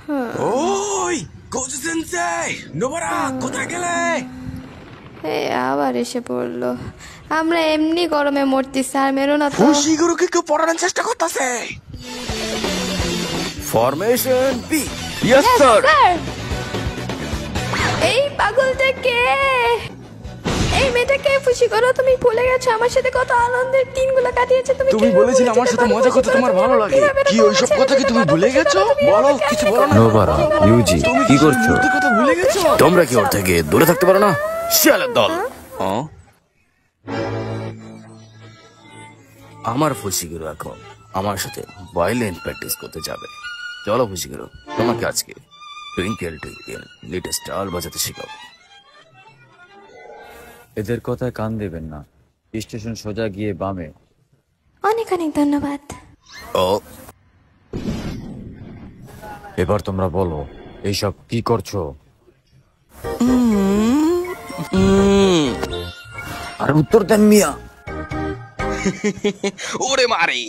ওই কোচি সেনসেই, নোবারা কোথায় গেলে? এই আবার এসে পড়লো। আমরা এমনি গরমে মরতেছি, আর মেরো না তো। ফুশিগুরুকে কেউ পড়ানোর চেষ্টা করতেছে। Formation B. Yes sir. এই পাগলটা কে? এই মেয়েটাকে খুশি করো। তুমি ভুলে গেছো আমার সাথে কত আনন্দের দিনগুলো কাটিয়েছে। তুমি বলেছিলে আমার সাথে মজা করতে তোমার ভালো লাগে। কি ওইসব কথা কি তুমি ভুলে গেছো? বলো, কিছু বলো না। নোবারা, ইউজি, কি করছো? কথা ভুলে গেছো? তোমরা কি ওর থেকে দূরে থাকতে পারো না? শিয়ালের দল। আমার ফুসিগুরু এখন আমার সাথে ভায়োলিন প্র্যাকটিস করতে যাবে। চলো ফুসিগুরু, তোমাকে আজকে টুইঙ্কেল টুইঙ্কেল লিটল স্টার বাজাতে শেখাবো। এদের কথায় কান দেবেন না। স্টেশন সোজা গিয়ে বামে। অনেক অনেক ধন্যবাদ। ও এবার তোমরা বলো, এইসব কি করছো? আর উত্তর দেন মিয়া। ওরে মারি।